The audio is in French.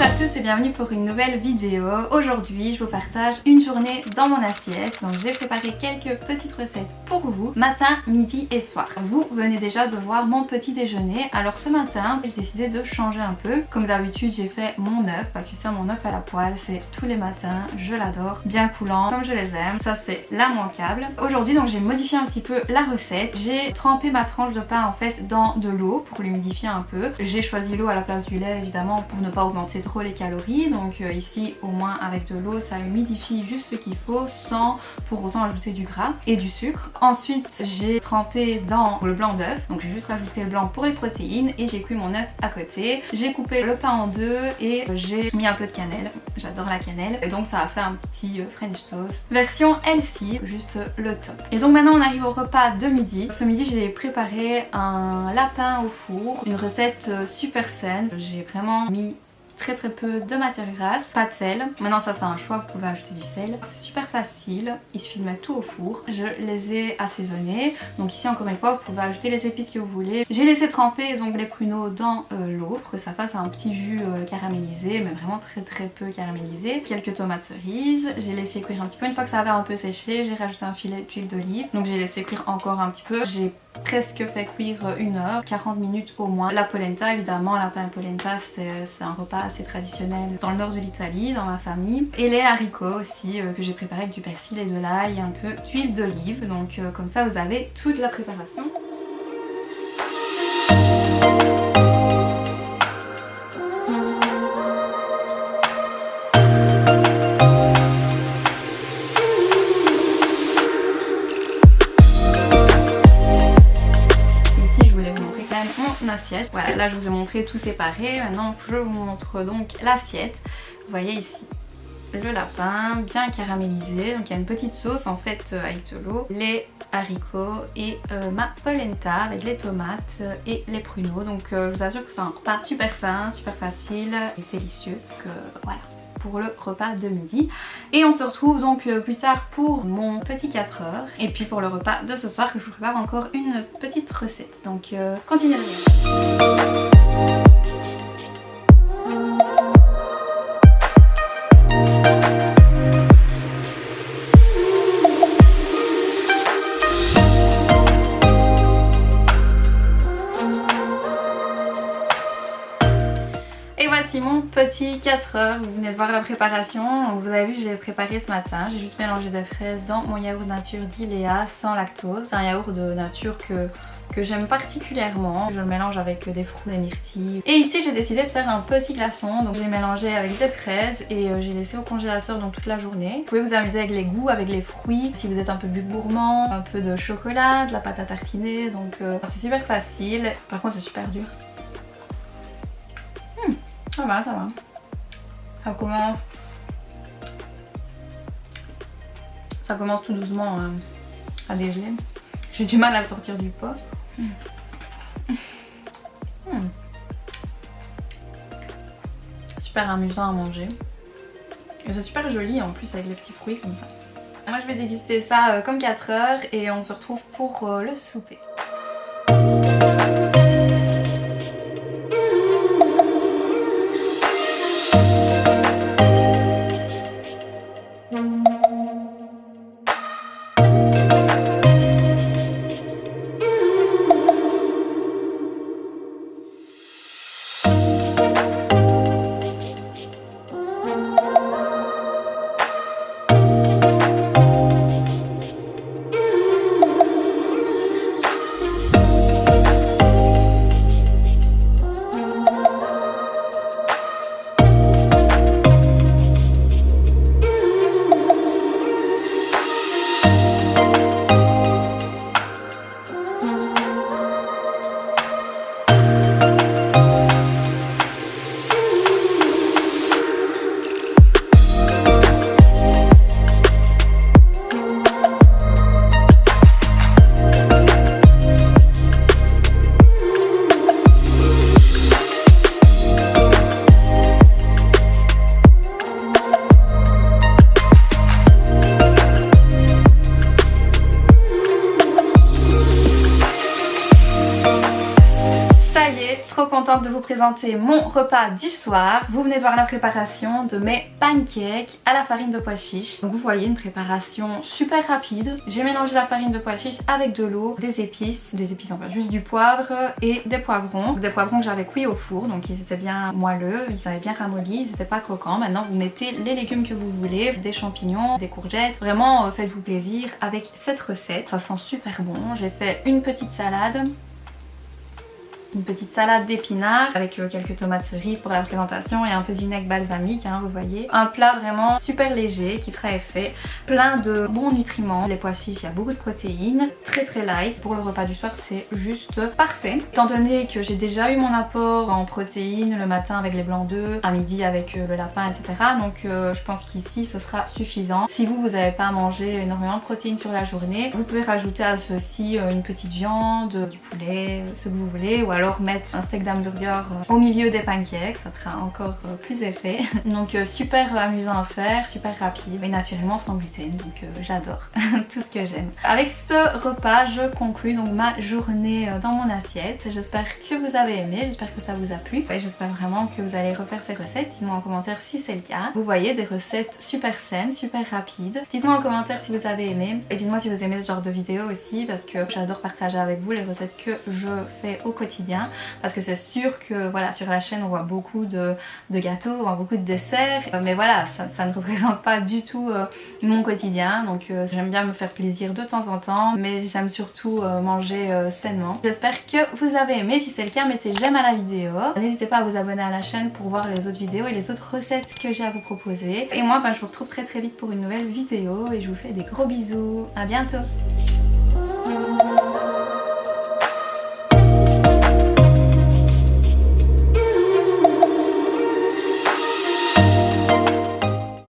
à tous et bienvenue pour une nouvelle vidéo. Aujourd'hui je vous partage une journée dans mon assiette. Donc j'ai préparé quelques petites recettes pour vous, matin, midi et soir. Vous venez déjà de voir mon petit déjeuner. Alors ce matin j'ai décidé de changer un peu. Comme d'habitude j'ai fait mon œuf, parce que ça mon œuf à la poêle c'est tous les matins. Je l'adore, bien coulant comme je les aime. Ça c'est l'immanquable. Aujourd'hui donc j'ai modifié un petit peu la recette. J'ai trempé ma tranche de pain en fait dans de l'eau pour l'humidifier un peu. J'ai choisi l'eau à la place du lait évidemment pour ne pas augmenter trop les calories. Donc ici au moins avec de l'eau ça humidifie juste ce qu'il faut sans pour autant ajouter du gras et du sucre. Ensuite j'ai trempé dans le blanc d'œuf, donc j'ai juste rajouté le blanc pour les protéines et j'ai cuit mon œuf à côté. J'ai coupé le pain en deux et j'ai mis un peu de cannelle, j'adore la cannelle, et donc ça a fait un petit French toast version healthy, juste le top. Et donc maintenant on arrive au repas de midi. Ce midi j'ai préparé un lapin au four, une recette super saine. J'ai vraiment mis très peu de matière grasse, pas de sel. Maintenant ça c'est un choix, vous pouvez ajouter du sel. C'est super facile, il suffit de mettre tout au four. Je les ai assaisonnés. Donc ici encore une fois vous pouvez ajouter les épices que vous voulez. J'ai laissé tremper donc les pruneaux dans l'eau pour que ça fasse un petit jus caramélisé, mais vraiment très peu caramélisé. Quelques tomates cerises, j'ai laissé cuire un petit peu. Une fois que ça avait un peu séché, j'ai rajouté un filet d'huile d'olive. Donc j'ai laissé cuire encore un petit peu. J'ai presque fait cuire 1 heure, 40 minutes au moins. La polenta évidemment, la polenta c'est un repas assez traditionnel dans le nord de l'Italie, dans ma famille. Et les haricots aussi que j'ai préparé avec du persil et de l'ail et un peu d'huile d'olive. Donc comme ça vous avez toute la préparation. Assiette. Voilà, là je vous ai montré tout séparé. Maintenant je vous montre donc l'assiette. Vous voyez ici le lapin bien caramélisé, donc il y a une petite sauce en fait avec de l'eau, les haricots et ma polenta avec les tomates et les pruneaux. Donc je vous assure que c'est un repas super sain, super facile et délicieux. Donc voilà pour le repas de midi. Et on se retrouve donc plus tard pour mon petit 4 heures et puis pour le repas de ce soir que je vous prépare encore une petite recette. Donc continuez de regarder. Voici mon petit 4 heures, vous venez de voir la préparation. Vous avez vu, je l'ai préparé ce matin. J'ai juste mélangé des fraises dans mon yaourt nature d'Iléa sans lactose. C'est un yaourt de nature que j'aime particulièrement. Je le mélange avec des fruits, des myrtilles. Et ici j'ai décidé de faire un petit glaçon. Donc j'ai mélangé avec des fraises et j'ai laissé au congélateur donc toute la journée. Vous pouvez vous amuser avec les goûts, avec les fruits. Si vous êtes un peu plus gourmand, un peu de chocolat, de la pâte à tartiner. Donc c'est super facile. Par contre c'est super dur. Ça va, ça va. Ça commence tout doucement à dégeler. J'ai du mal à le sortir du pot. Super amusant à manger. Et c'est super joli en plus avec les petits fruits comme ça. Moi je vais déguster ça comme 4 heures et on se retrouve pour le souper. contente de vous présenter mon repas du soir. Vous venez de voir la préparation de mes pancakes à la farine de pois chiches. Donc vous voyez une préparation super rapide. J'ai mélangé la farine de pois chiches avec de l'eau, des épices enfin juste du poivre et des poivrons. Des poivrons que j'avais cuits au four, donc ils étaient bien moelleux, ils avaient bien ramolli, ils n'étaient pas croquants. Maintenant vous mettez les légumes que vous voulez, des champignons, des courgettes. Vraiment faites-vous plaisir avec cette recette, ça sent super bon. J'ai fait une petite salade d'épinards avec quelques tomates cerises pour la présentation et un peu de vinaigre balsamique, hein, vous voyez. Un plat vraiment super léger qui fera effet, plein de bons nutriments. Les pois chiches, il y a beaucoup de protéines, très light. Pour le repas du soir, c'est juste parfait. Étant donné que j'ai déjà eu mon apport en protéines le matin avec les blancs d'œufs, à midi avec le lapin, etc. Donc je pense qu'ici ce sera suffisant. Si vous n'avez pas mangé énormément de protéines sur la journée, vous pouvez rajouter à ceci une petite viande, du poulet, ce que vous voulez, ou alors mettre un steak d'hamburger au milieu des pancakes, ça fera encore plus effet. Donc super amusant à faire, super rapide et naturellement sans gluten, donc j'adore tout ce que j'aime. Avec ce repas je conclue donc ma journée dans mon assiette. J'espère que vous avez aimé, j'espère que ça vous a plu et j'espère vraiment que vous allez refaire ces recettes. Dites-moi en commentaire si c'est le cas. Vous voyez, des recettes super saines, super rapides. Dites-moi en commentaire si vous avez aimé et dites-moi si vous aimez ce genre de vidéo aussi, parce que j'adore partager avec vous les recettes que je fais au quotidien. Parce que c'est sûr que voilà, sur la chaîne on voit beaucoup de gâteaux, on voit beaucoup de desserts, mais voilà, ça ne représente pas du tout mon quotidien. Donc j'aime bien me faire plaisir de temps en temps, mais j'aime surtout manger sainement. J'espère que vous avez aimé. Si c'est le cas, mettez j'aime à la vidéo. N'hésitez pas à vous abonner à la chaîne pour voir les autres vidéos et les autres recettes que j'ai à vous proposer. Et moi je vous retrouve très vite pour une nouvelle vidéo et je vous fais des gros bisous. À bientôt.